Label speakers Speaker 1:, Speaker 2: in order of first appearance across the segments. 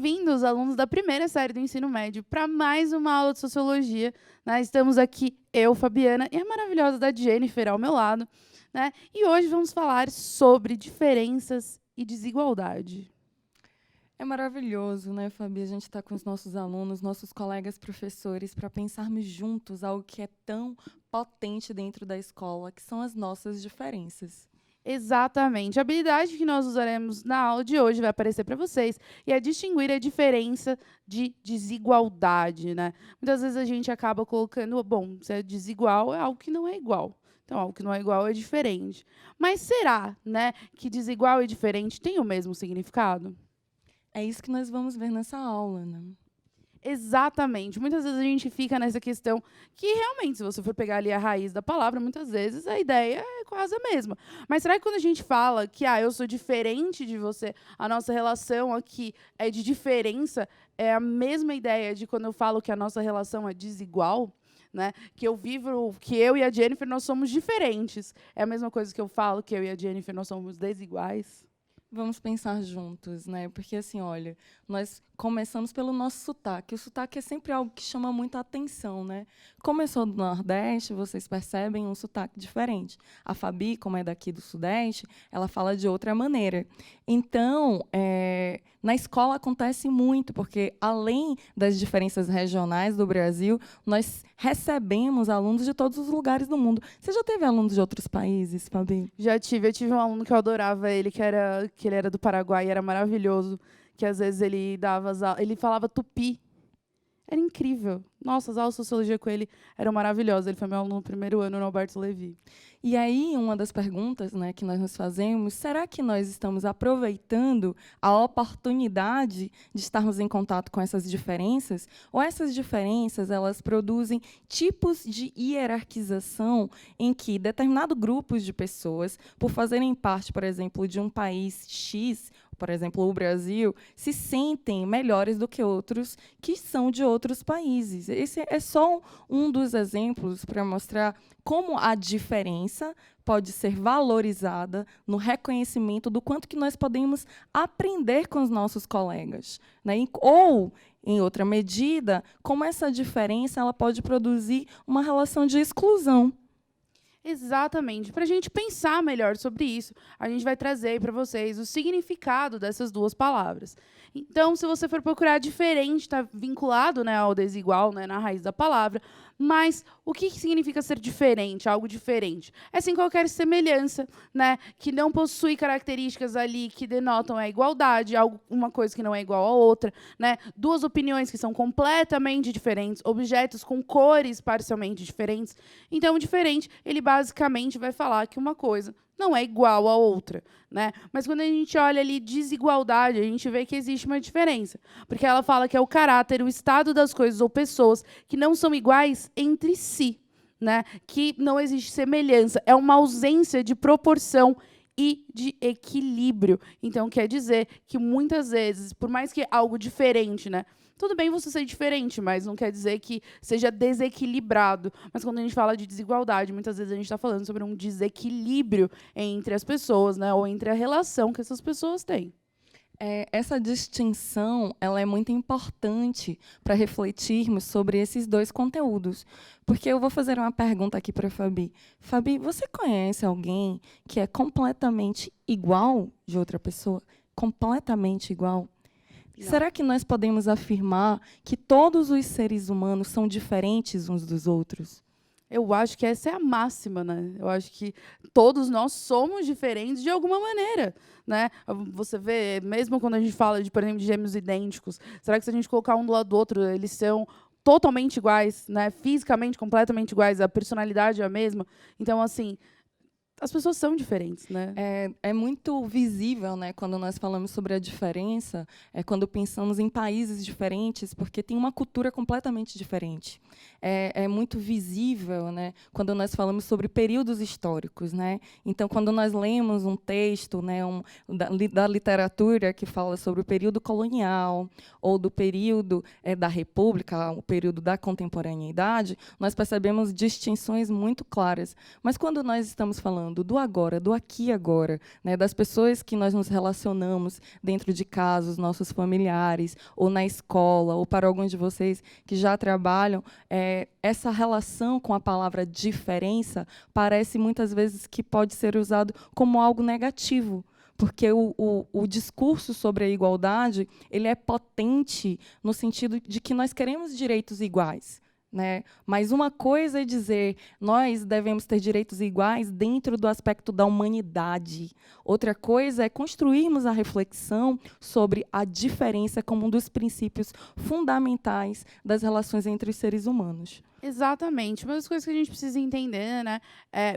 Speaker 1: bem-vindos, alunos da primeira série do ensino médio, para mais uma aula de Sociologia. Né? Estamos aqui, eu, Fabiana, e a maravilhosa da Jennifer ao meu lado. Né? E hoje vamos falar sobre diferenças e desigualdade.
Speaker 2: É maravilhoso, né, Fabi? A gente está com os nossos alunos, nossos colegas professores, para pensarmos juntos algo que é tão potente dentro da escola, que são as nossas diferenças.
Speaker 1: Exatamente. A habilidade que nós usaremos na aula de hoje vai aparecer para vocês e é distinguir a diferença de desigualdade, né? Muitas vezes a gente acaba colocando, bom, se é desigual, é algo que não é igual. Então, algo que não é igual é diferente. Mas será, né, que desigual e diferente têm o mesmo significado?
Speaker 2: É isso que nós vamos ver nessa aula, né?
Speaker 1: Exatamente. Muitas vezes a gente fica nessa questão que, realmente, se você for pegar ali a raiz da palavra, muitas vezes a ideia é quase a mesma. Mas será que quando a gente fala que eu sou diferente de você, a nossa relação aqui é de diferença, é a mesma ideia de quando eu falo que a nossa relação é desigual? Né? Que eu e a Jennifer, nós somos diferentes. É a mesma coisa que eu falo que eu e a Jennifer, nós somos desiguais?
Speaker 2: Vamos pensar juntos, né? Porque, assim, olha, nós começamos pelo nosso sotaque. O sotaque é sempre algo que chama muita atenção, né? Como eu sou do Nordeste, vocês percebem um sotaque diferente. A Fabi, como é daqui do Sudeste, ela fala de outra maneira. Então, na escola acontece muito, porque, além das diferenças regionais do Brasil, nós recebemos alunos de todos os lugares do mundo. Você já teve alunos de outros países, Fabi?
Speaker 1: Já tive. Eu tive um aluno que eu adorava ele, que ele era do Paraguai, e era maravilhoso. Que às vezes ele ele falava tupi. Era incrível. Nossa, as aulas de sociologia com ele eram maravilhosas. Ele foi meu aluno no primeiro ano no Alberto Levi.
Speaker 2: E aí, uma das perguntas, né, que nós nos fazemos, será que nós estamos aproveitando a oportunidade de estarmos em contato com essas diferenças? Ou essas diferenças, elas produzem tipos de hierarquização em que determinados grupos de pessoas, por fazerem parte, por exemplo, de um país X, por exemplo, o Brasil, se sentem melhores do que outros que são de outros países. Esse é só um dos exemplos para mostrar como a diferença pode ser valorizada no reconhecimento do quanto que nós podemos aprender com os nossos colegas, né? Ou, em outra medida, como essa diferença ela pode produzir uma relação de exclusão.
Speaker 1: Exatamente. Para a gente pensar melhor sobre isso, a gente vai trazer para vocês o significado dessas duas palavras. Então, se você for procurar diferente, está vinculado, né, ao desigual, né, na raiz da palavra. Mas o que significa ser diferente, algo diferente? É sem qualquer semelhança, né, que não possui características ali que denotam a igualdade, uma coisa que não é igual à outra, né? Duas opiniões que são completamente diferentes, objetos com cores parcialmente diferentes. Então, o diferente, ele basicamente vai falar que uma coisa não é igual à outra, né? Mas quando a gente olha ali desigualdade, a gente vê que existe uma diferença, porque ela fala que é o caráter, o estado das coisas ou pessoas que não são iguais entre si, né? Que não existe semelhança, é uma ausência de proporção e de equilíbrio. Então, quer dizer que muitas vezes, por mais que algo diferente, né? Tudo bem você ser diferente, mas não quer dizer que seja desequilibrado. Mas quando a gente fala de desigualdade, muitas vezes a gente está falando sobre um desequilíbrio entre as pessoas, né? Ou entre a relação que essas pessoas têm.
Speaker 2: Essa distinção ela é muito importante para refletirmos sobre esses dois conteúdos. Porque eu vou fazer uma pergunta aqui para a Fabi. Fabi, você conhece alguém que é completamente igual de outra pessoa? Completamente igual?
Speaker 1: Não.
Speaker 2: Será que nós podemos afirmar que todos os seres humanos são diferentes uns dos outros?
Speaker 1: Eu acho que essa é a máxima, né? Eu acho que todos nós somos diferentes de alguma maneira, né? Você vê, mesmo quando a gente fala de, por exemplo, de gêmeos idênticos, será que se a gente colocar um do lado do outro, eles são totalmente iguais, né? Fisicamente completamente iguais, a personalidade é a mesma? Então, assim, as pessoas são diferentes, né?
Speaker 2: É muito visível, né, quando nós falamos sobre a diferença, quando pensamos em países diferentes, porque tem uma cultura completamente diferente. É muito visível, né, quando nós falamos sobre períodos históricos, né? Então, quando nós lemos um texto, né, da literatura que fala sobre o período colonial ou do período da República, o período da contemporaneidade, nós percebemos distinções muito claras. Mas quando nós estamos falando falando do agora, do aqui e agora, né, das pessoas que nós nos relacionamos dentro de casa, os nossos familiares, ou na escola, ou para alguns de vocês que já trabalham, essa relação com a palavra diferença parece muitas vezes que pode ser usado como algo negativo, porque o discurso sobre a igualdade ele é potente no sentido de que nós queremos direitos iguais. Né? Mas uma coisa é dizer nós devemos ter direitos iguais dentro do aspecto da humanidade. Outra coisa é construirmos a reflexão sobre a diferença como um dos princípios fundamentais das relações entre os seres humanos.
Speaker 1: Exatamente. Uma das coisas que a gente precisa entender, né,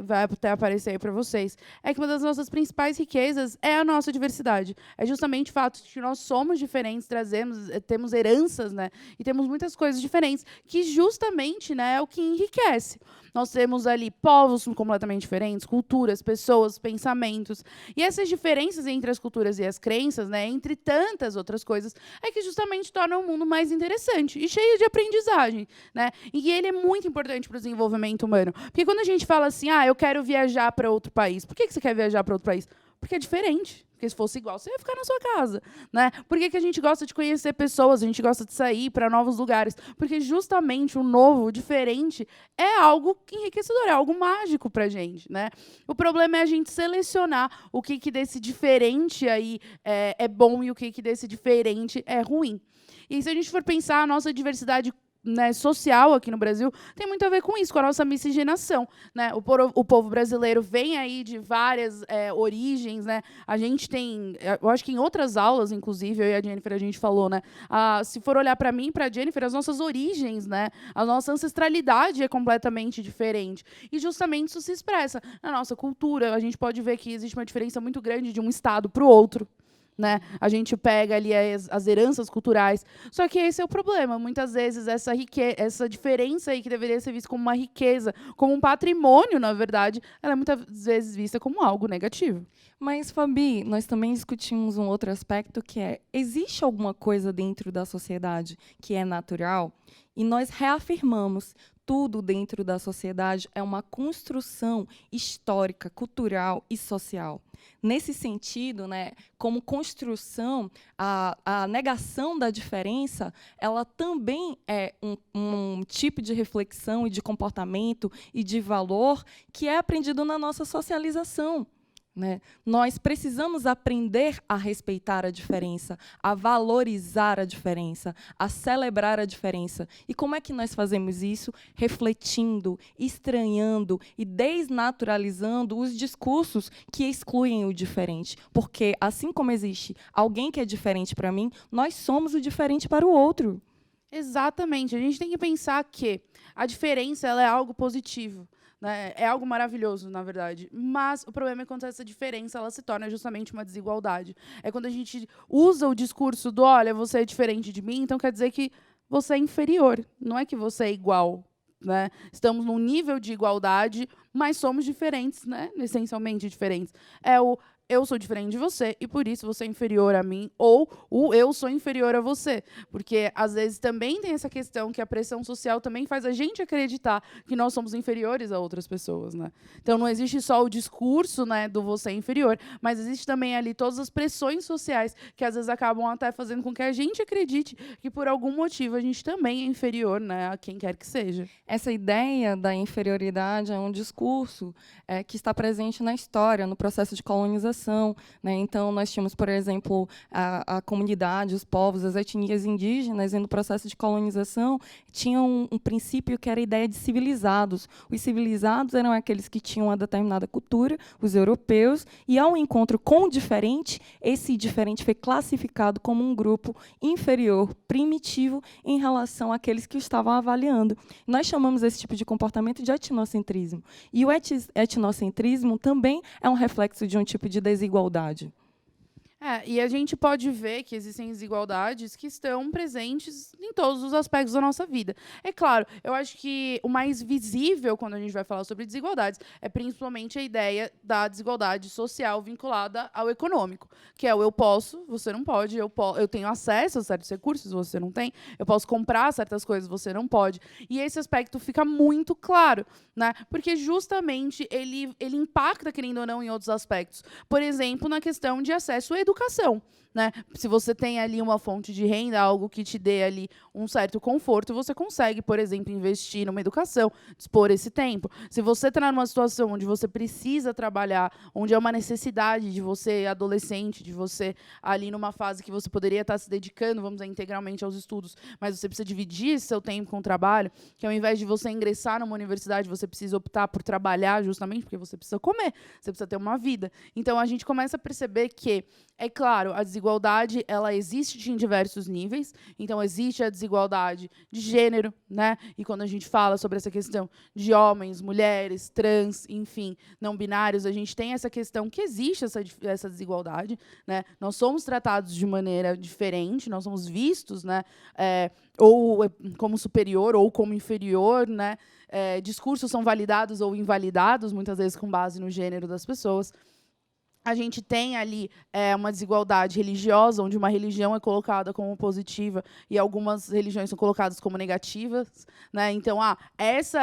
Speaker 1: vai até aparecer aí para vocês, é que uma das nossas principais riquezas é a nossa diversidade. É justamente o fato de que nós somos diferentes, temos heranças, né, e temos muitas coisas diferentes, que justamente, né, é o que enriquece. Nós temos ali povos completamente diferentes, culturas, pessoas, pensamentos. E essas diferenças entre as culturas e as crenças, né, entre tantas outras coisas, é que justamente tornam o mundo mais interessante e cheio de aprendizagem, né? E ele é muito importante para o desenvolvimento humano. Porque quando a gente fala assim, eu quero viajar para outro país, por que você quer viajar para outro país? Porque é diferente. Porque se fosse igual, você ia ficar na sua casa, né? Por que a gente gosta de conhecer pessoas, a gente gosta de sair para novos lugares? Porque justamente o novo, o diferente, é algo enriquecedor, é algo mágico para a gente, né? O problema é a gente selecionar o que desse diferente aí é bom e o que desse diferente é ruim. E se a gente for pensar a nossa diversidade, né, social aqui no Brasil, tem muito a ver com isso, com a nossa miscigenação, né? O povo brasileiro vem aí de várias origens, né? A gente tem, eu acho que em outras aulas, inclusive, eu e a Jennifer, a gente falou, né? Se for olhar para mim e para a Jennifer, as nossas origens, né? A nossa ancestralidade é completamente diferente. E justamente isso se expressa na nossa cultura. A gente pode ver que existe uma diferença muito grande de um estado para o outro. Né? A gente pega ali as heranças culturais. Só que esse é o problema. Muitas vezes essa diferença aí que deveria ser vista como uma riqueza, como um patrimônio, na verdade, ela é muitas vezes vista como algo negativo.
Speaker 2: Mas, Fabi, nós também discutimos um outro aspecto que existe alguma coisa dentro da sociedade que é natural? E nós reafirmamos tudo dentro da sociedade é uma construção histórica, cultural e social. Nesse sentido, né, como construção, a negação da diferença, ela também é um tipo de reflexão e de comportamento e de valor que é aprendido na nossa socialização. Né? Nós precisamos aprender a respeitar a diferença, a valorizar a diferença, a celebrar a diferença. E como é que nós fazemos isso? Refletindo, estranhando e desnaturalizando os discursos que excluem o diferente. Porque, assim como existe alguém que é diferente para mim, nós somos o diferente para o outro.
Speaker 1: Exatamente. A gente tem que pensar que a diferença ela é algo positivo. Né? É algo maravilhoso, na verdade. Mas o problema é quando essa diferença ela se torna justamente uma desigualdade. É quando a gente usa o discurso do, olha, você é diferente de mim, então quer dizer que você é inferior. Não é que você é igual. Né? Estamos num nível de igualdade, mas somos diferentes, né? Essencialmente diferentes. Eu sou diferente de você e por isso você é inferior a mim, ou o eu sou inferior a você. Porque, às vezes, também tem essa questão que a pressão social também faz a gente acreditar que nós somos inferiores a outras pessoas. Né? Então, não existe só o discurso, né, do você é inferior, mas existe também ali todas as pressões sociais que, às vezes, acabam até fazendo com que a gente acredite que, por algum motivo, a gente também é inferior, né, a quem quer que seja.
Speaker 2: Essa ideia da inferioridade é um discurso que está presente na história, no processo de colonização. Né? Então, nós tínhamos, por exemplo, a comunidade, os povos, as etnias indígenas, e no processo de colonização, tinham um princípio que era a ideia de civilizados. Os civilizados eram aqueles que tinham uma determinada cultura, os europeus, e, ao encontro com o diferente, esse diferente foi classificado como um grupo inferior, primitivo, em relação àqueles que o estavam avaliando. Nós chamamos esse tipo de comportamento de etnocentrismo. E o etnocentrismo também é um reflexo de um tipo de desigualdade.
Speaker 1: E a gente pode ver que existem desigualdades que estão presentes em todos os aspectos da nossa vida. É claro, eu acho que o mais visível quando a gente vai falar sobre desigualdades é principalmente a ideia da desigualdade social vinculada ao econômico, que é o eu posso, você não pode, eu tenho acesso a certos recursos, você não tem, eu posso comprar certas coisas, você não pode. E esse aspecto fica muito claro, né? Porque justamente ele impacta, querendo ou não, em outros aspectos. Por exemplo, na questão de acesso à educação, né? Se você tem ali uma fonte de renda, algo que te dê ali um certo conforto, você consegue, por exemplo, investir numa educação, dispor esse tempo. Se você está numa situação onde você precisa trabalhar, onde é uma necessidade de você, adolescente, de você ali numa fase que você poderia estar se dedicando, vamos dizer, integralmente aos estudos, mas você precisa dividir seu tempo com o trabalho, que ao invés de você ingressar numa universidade, você precisa optar por trabalhar justamente porque você precisa comer, você precisa ter uma vida. Então, a gente começa a perceber que, é claro, a desigualdade ela existe em diversos níveis. Então, existe a desigualdade de gênero, né? E quando a gente fala sobre essa questão de homens, mulheres, trans, enfim, não binários, a gente tem essa questão que existe essa desigualdade, né? Nós somos tratados de maneira diferente, nós somos vistos, né? Ou como superior ou como inferior, né? Discursos são validados ou invalidados, muitas vezes com base no gênero das pessoas. A gente tem ali uma desigualdade religiosa, onde uma religião é colocada como positiva e algumas religiões são colocadas como negativas, né? Então, essa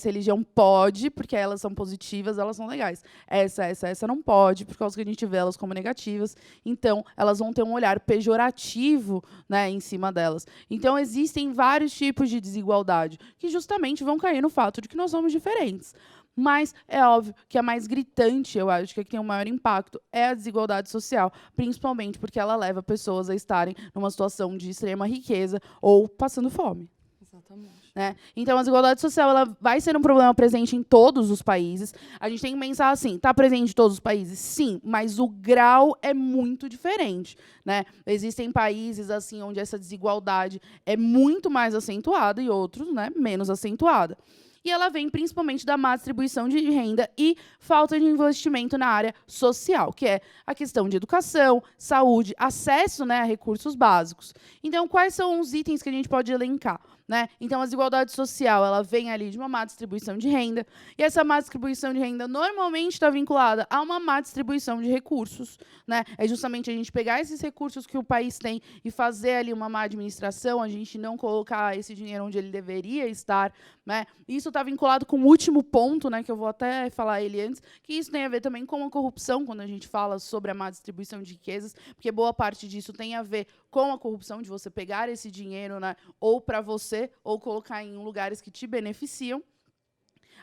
Speaker 1: religião pode, porque elas são positivas, elas são legais. Essa não pode, por causa que a gente vê elas como negativas. Então, elas vão ter um olhar pejorativo, né, em cima delas. Então, existem vários tipos de desigualdade que justamente vão cair no fato de que nós somos diferentes. Mas é óbvio que a mais gritante, eu acho que tem um maior impacto, é a desigualdade social, principalmente porque ela leva pessoas a estarem numa situação de extrema riqueza ou passando fome.
Speaker 2: Exatamente.
Speaker 1: Né? Então, a desigualdade social ela vai ser um problema presente em todos os países. A gente tem que pensar assim, está presente em todos os países? Sim, mas o grau é muito diferente. Né? Existem países assim onde essa desigualdade é muito mais acentuada e outros, né, menos acentuada. E ela vem principalmente da má distribuição de renda e falta de investimento na área social, que é a questão de educação, saúde, acesso, né, a recursos básicos. Então, quais são os itens que a gente pode elencar? Né? Então, a desigualdade social ela vem ali de uma má distribuição de renda, e essa má distribuição de renda normalmente está vinculada a uma má distribuição de recursos. Né? É justamente a gente pegar esses recursos que o país tem e fazer ali uma má administração, a gente não colocar esse dinheiro onde ele deveria estar. Né? Isso está vinculado com o último ponto, né, que eu vou até falar ele antes, que isso tem a ver também com a corrupção, quando a gente fala sobre a má distribuição de riquezas, porque boa parte disso tem a ver com a corrupção, de você pegar esse dinheiro, né, ou para você, ou colocar em lugares que te beneficiam.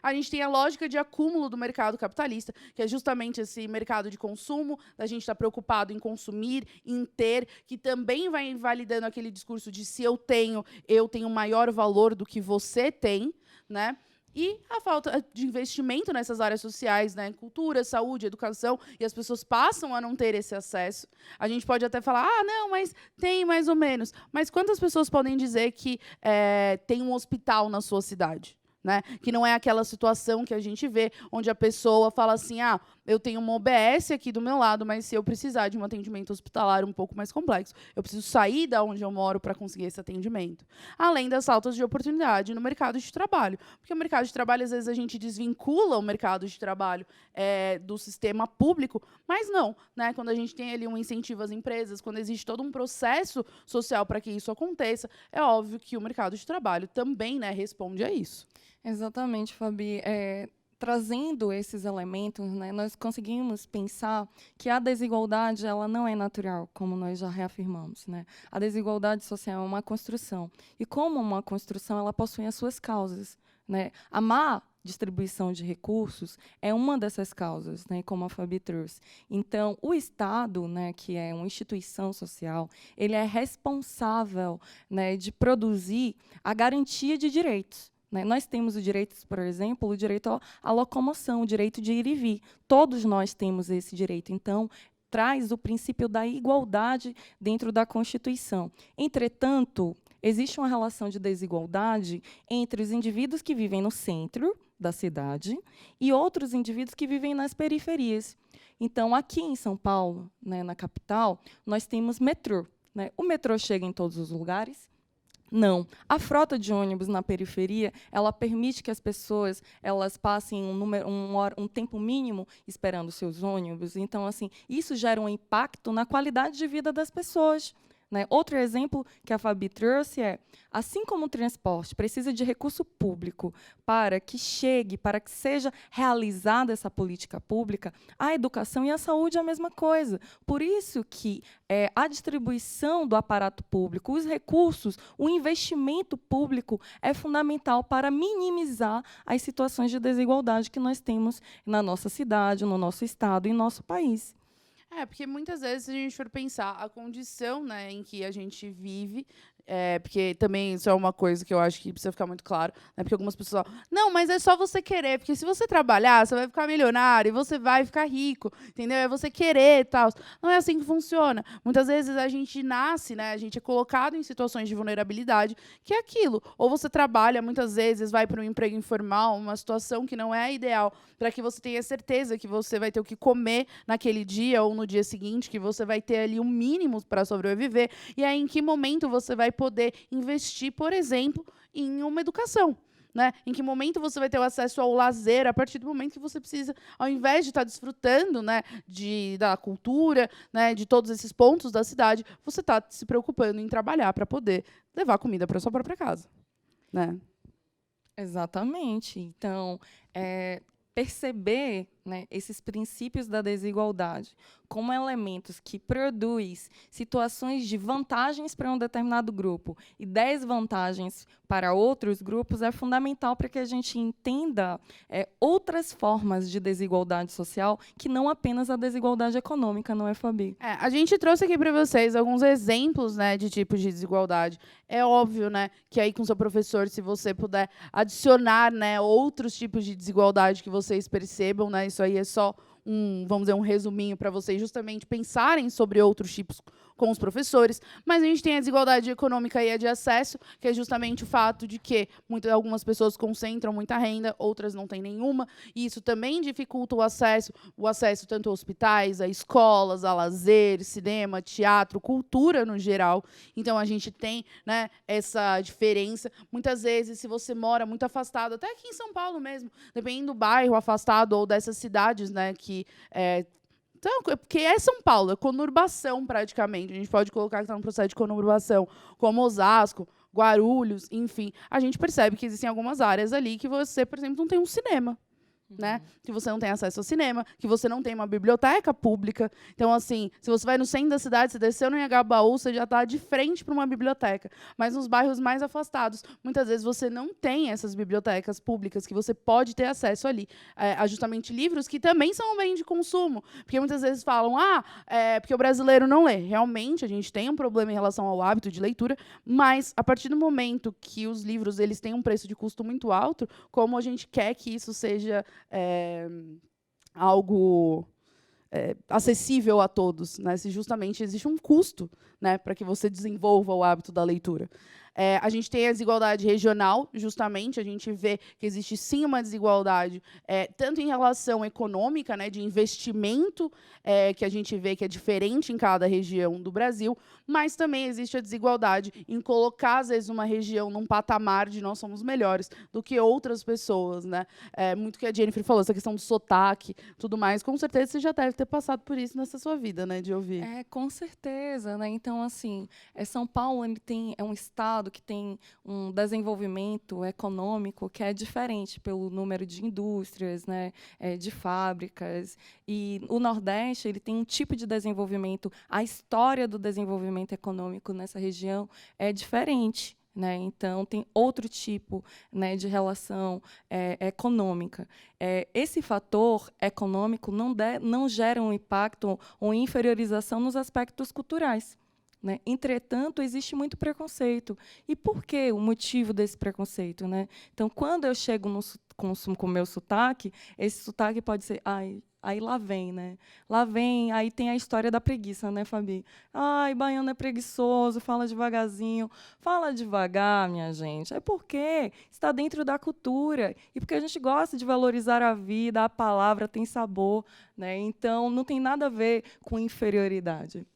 Speaker 1: A gente tem a lógica de acúmulo do mercado capitalista, que é justamente esse mercado de consumo, a gente está preocupado em consumir, em ter, que também vai invalidando aquele discurso de se eu tenho maior valor do que você tem, né? E a falta de investimento nessas áreas sociais, né? Cultura, saúde, educação, e as pessoas passam a não ter esse acesso. A gente pode até falar, não, mas tem mais ou menos. Mas quantas pessoas podem dizer que tem um hospital na sua cidade? Né? Que não é aquela situação que a gente vê, onde a pessoa fala assim, eu tenho uma OBS aqui do meu lado, mas se eu precisar de um atendimento hospitalar um pouco mais complexo, eu preciso sair da onde eu moro para conseguir esse atendimento. Além das faltas de oportunidade no mercado de trabalho. Porque o mercado de trabalho, às vezes, a gente desvincula o mercado de trabalho do sistema público, mas não. Né? Quando a gente tem ali um incentivo às empresas, quando existe todo um processo social para que isso aconteça, é óbvio que o mercado de trabalho também, né, responde a isso.
Speaker 2: Exatamente, Fabi. Trazendo esses elementos, né, nós conseguimos pensar que a desigualdade ela não é natural, como nós já reafirmamos. Né? A desigualdade social é uma construção. E, como uma construção, ela possui as suas causas. Né? A má distribuição de recursos é uma dessas causas, né, como a Fabi trouxe. Então, o Estado, né, que é uma instituição social, ele é responsável, né, de produzir a garantia de direitos. Nós temos o direito, por exemplo, o direito à locomoção, o direito de ir e vir. Todos nós temos esse direito. Então, traz o princípio da igualdade dentro da Constituição. Entretanto, existe uma relação de desigualdade entre os indivíduos que vivem no centro da cidade e outros indivíduos que vivem nas periferias. Então, aqui em São Paulo, né, na capital, nós temos metrô, né? O metrô chega em todos os lugares? Não. A frota de ônibus na periferia, ela permite que as pessoas elas passem um tempo mínimo esperando seus ônibus. Então, assim, isso gera um impacto na qualidade de vida das pessoas. Né? Outro exemplo que a Fabi trouxe é, assim como o transporte precisa de recurso público para que chegue, para que seja realizada essa política pública, a educação e a saúde é a mesma coisa. Por isso que a distribuição do aparato público, os recursos, o investimento público é fundamental para minimizar as situações de desigualdade que nós temos na nossa cidade, no nosso estado e no nosso país.
Speaker 1: Porque muitas vezes, se a gente for pensar a condição, né, em que a gente vive, porque também isso é uma coisa que eu acho que precisa ficar muito claro, né, porque algumas pessoas falam, não, mas é só você querer, porque se você trabalhar, você vai ficar milionário e você vai ficar rico, entendeu? É você querer e tal. Não é assim que funciona. Muitas vezes a gente nasce, né, a gente é colocado em situações de vulnerabilidade, que é aquilo. Ou você trabalha, muitas vezes, vai para um emprego informal, uma situação que não é ideal, para que você tenha certeza que você vai ter o que comer naquele dia ou no dia seguinte, que você vai ter ali um mínimo para sobreviver. E aí, em que momento você vai poder investir, por exemplo, em uma educação? Né? Em que momento você vai ter o acesso ao lazer a partir do momento que você precisa, ao invés de estar desfrutando, né, da cultura, né, de todos esses pontos da cidade, você está se preocupando em trabalhar para poder levar comida para sua própria casa. Né?
Speaker 2: Exatamente. Então, perceber, né, esses princípios da desigualdade como elementos que produzem situações de vantagens para um determinado grupo e desvantagens para outros grupos é fundamental para que a gente entenda outras formas de desigualdade social que não apenas a desigualdade econômica, não é, Fabi?
Speaker 1: A gente trouxe aqui para vocês alguns exemplos, né, de tipos de desigualdade. É óbvio, né, que aí com o seu professor, se você puder adicionar, né, outros tipos de desigualdade que vocês percebam, né, isso aí é só vamos dizer, um resuminho para vocês justamente pensarem sobre outros tipos com os professores, mas a gente tem a desigualdade econômica e a de acesso, que é justamente o fato de que algumas pessoas concentram muita renda, outras não têm nenhuma, e isso também dificulta o acesso tanto a hospitais, a escolas, a lazer, cinema, teatro, cultura no geral. Então, a gente tem, né, essa diferença. Muitas vezes, se você mora muito afastado, até aqui em São Paulo mesmo, dependendo do bairro afastado ou dessas cidades, né, que então, porque é São Paulo, é conurbação praticamente. A gente pode colocar que está no processo de conurbação, como Osasco, Guarulhos, enfim. A gente percebe que existem algumas áreas ali que você, por exemplo, não tem um cinema. Né? Que você não tem acesso ao cinema, que você não tem uma biblioteca pública. Então, assim, se você vai no centro da cidade, você desceu no Anhangabaú, você já está de frente para uma biblioteca. Mas nos bairros mais afastados, muitas vezes você não tem essas bibliotecas públicas que você pode ter acesso ali a justamente livros que também são um bem de consumo. Porque muitas vezes falam, porque o brasileiro não lê. Realmente, a gente tem um problema em relação ao hábito de leitura, mas a partir do momento que os livros eles têm um preço de custo muito alto, como a gente quer que isso seja algo acessível a todos, né? Se justamente existe um custo, né, para que você desenvolva o hábito da leitura. A gente tem a desigualdade regional, justamente, a gente vê que existe sim uma desigualdade, tanto em relação econômica, né, de investimento, que a gente vê que é diferente em cada região do Brasil, mas também existe a desigualdade em colocar, às vezes, uma região num patamar de nós somos melhores do que outras pessoas. Né? Muito que a Jennifer falou, essa questão do sotaque, tudo mais, com certeza você já deve ter passado por isso nessa sua vida, né, de ouvir.
Speaker 2: Com certeza. Né? Então, assim, São Paulo é um estado que tem um desenvolvimento econômico que é diferente pelo número de indústrias, né, de fábricas. E o Nordeste ele tem um tipo de desenvolvimento, a história do desenvolvimento econômico nessa região é diferente. Né? Então, tem outro tipo, né, de relação econômica. Esse fator econômico não gera um impacto ou inferiorização nos aspectos culturais. Né? Entretanto, existe muito preconceito. E por que o motivo desse preconceito? Né? Então, quando eu chego com o meu sotaque, esse sotaque pode ser Aí lá vem, né? Lá vem, aí tem a história da preguiça, né, Fabi? Ai, baiano é preguiçoso, fala devagarzinho. Fala devagar, minha gente. É porque está dentro da cultura e porque a gente gosta de valorizar a vida, a palavra tem sabor, né? Então, não tem nada a ver com inferioridade.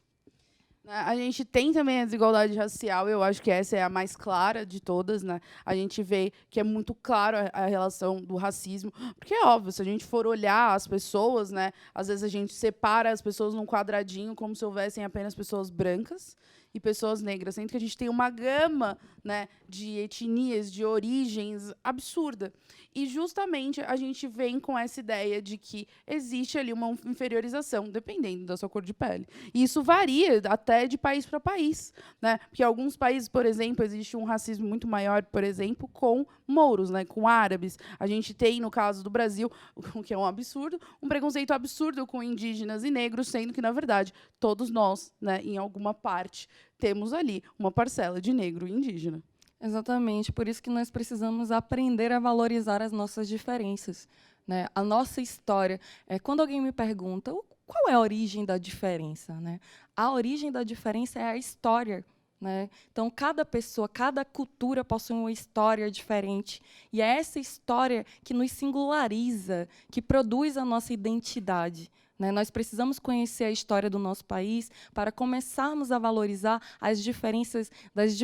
Speaker 1: A gente tem também a desigualdade racial, eu acho que essa é a mais clara de todas, né? A gente vê que é muito claro a relação do racismo, porque é óbvio, se a gente for olhar as pessoas, né, às vezes a gente separa as pessoas num quadradinho como se houvessem apenas pessoas brancas e pessoas negras, sendo que a gente tem uma gama, né, de etnias, de origens absurda. E justamente a gente vem com essa ideia de que existe ali uma inferiorização, dependendo da sua cor de pele. E isso varia até de país para país, né? Porque em alguns países, por exemplo, existe um racismo muito maior, por exemplo, com mouros, né, com árabes. A gente tem, no caso do Brasil, o que é um absurdo, um preconceito absurdo com indígenas e negros, sendo que, na verdade, todos nós, né, em alguma parte, temos ali uma parcela de negro e indígena.
Speaker 2: Exatamente, por isso que nós precisamos aprender a valorizar as nossas diferenças, né? A nossa história. Quando alguém me pergunta qual é a origem da diferença, né? A origem da diferença é a história, né? Então, cada pessoa, cada cultura possui uma história diferente. E é essa história que nos singulariza, que produz a nossa identidade. Né? Nós precisamos conhecer a história do nosso país para começarmos a valorizar as diferenças dos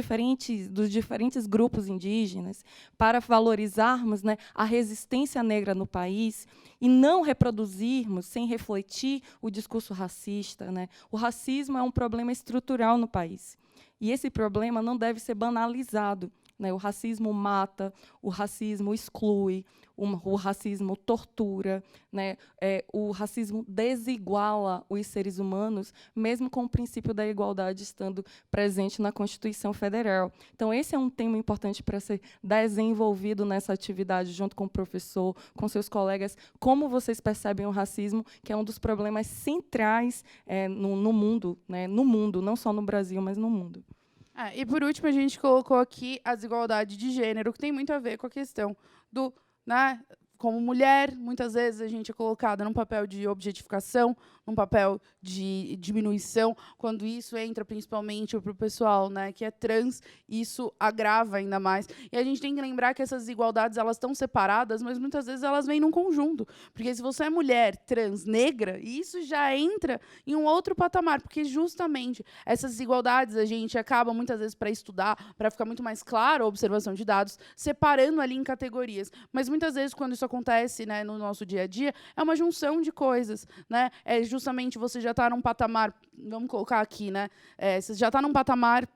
Speaker 2: diferentes grupos indígenas, para valorizarmos, né, a resistência negra no país e não reproduzirmos, sem refletir, o discurso racista. Né? O racismo é um problema estrutural no país. E esse problema não deve ser banalizado. Né? O racismo mata, o racismo exclui, o racismo tortura, né? O racismo desiguala os seres humanos, mesmo com o princípio da igualdade estando presente na Constituição Federal. Então, esse é um tema importante para ser desenvolvido nessa atividade, junto com o professor, com seus colegas. Como vocês percebem o racismo, que é um dos problemas centrais no mundo, né? No mundo, não só no Brasil, mas no mundo.
Speaker 1: E, por último, a gente colocou aqui a desigualdade de gênero, que tem muito a ver com a questão do... Né, como mulher, muitas vezes a gente é colocada num papel de objetificação, num papel de diminuição. Quando isso entra principalmente para o pessoal, né, que é trans, isso agrava ainda mais. E a gente tem que lembrar que essas desigualdades elas estão separadas, mas muitas vezes elas vêm num conjunto. Porque se você é mulher trans negra, isso já entra em um outro patamar, porque justamente essas desigualdades a gente acaba muitas vezes para estudar, para ficar muito mais claro a observação de dados, separando ali em categorias. Mas muitas vezes quando isso acontece, né, no nosso dia a dia, é uma junção de coisas, né? É justamente você já está num patamar, vamos colocar aqui, né? Você já está num patamar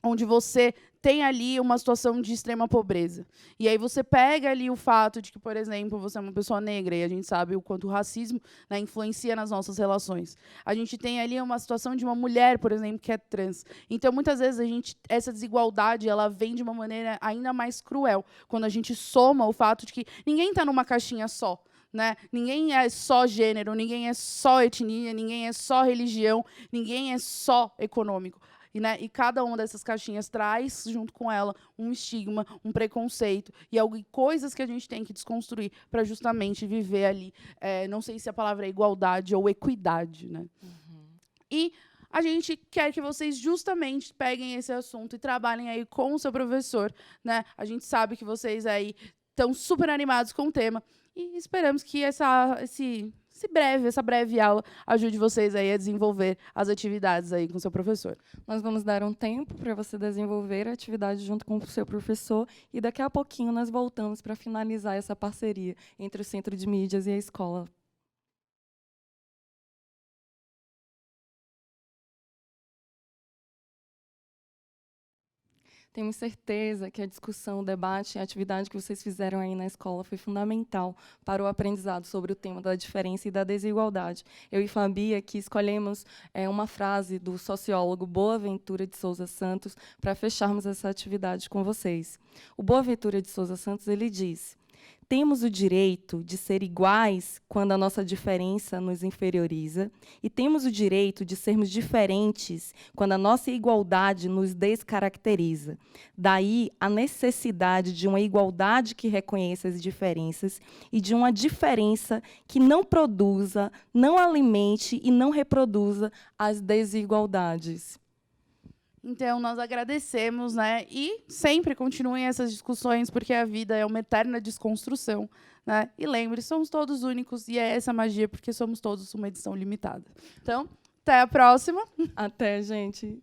Speaker 1: onde você tem ali uma situação de extrema pobreza. E aí você pega ali o fato de que, por exemplo, você é uma pessoa negra, e a gente sabe o quanto o racismo, né, influencia nas nossas relações. A gente tem ali uma situação de uma mulher, por exemplo, que é trans. Então, muitas vezes, essa desigualdade ela vem de uma maneira ainda mais cruel, quando a gente soma o fato de que ninguém está numa caixinha só. Né? Ninguém é só gênero, ninguém é só etnia, ninguém é só religião, ninguém é só econômico. E cada uma dessas caixinhas traz, junto com ela, um estigma, um preconceito e coisas que a gente tem que desconstruir para justamente viver ali. Não sei se a palavra é igualdade ou equidade. Né? Uhum. E a gente quer que vocês justamente peguem esse assunto e trabalhem aí com o seu professor. Né? A gente sabe que vocês aí estão super animados com o tema e esperamos que essa breve aula ajude vocês aí a desenvolver as atividades aí com o seu professor.
Speaker 2: Nós vamos dar um tempo para você desenvolver a atividade junto com o seu professor e daqui a pouquinho nós voltamos para finalizar essa parceria entre o Centro de Mídias e a escola. Temos certeza que a discussão, o debate, a atividade que vocês fizeram aí na escola foi fundamental para o aprendizado sobre o tema da diferença e da desigualdade. Eu e Fabi aqui escolhemos uma frase do sociólogo Boaventura de Souza Santos para fecharmos essa atividade com vocês. O Boaventura de Souza Santos ele diz: temos o direito de ser iguais quando a nossa diferença nos inferioriza, e temos o direito de sermos diferentes quando a nossa igualdade nos descaracteriza. Daí a necessidade de uma igualdade que reconheça as diferenças e de uma diferença que não produza, não alimente e não reproduza as desigualdades.
Speaker 1: Então, nós agradecemos, né? E sempre continuem essas discussões, porque a vida é uma eterna desconstrução, né? E lembre, somos todos únicos, e é essa magia, porque somos todos uma edição limitada. Então, até a próxima.
Speaker 2: Até, gente.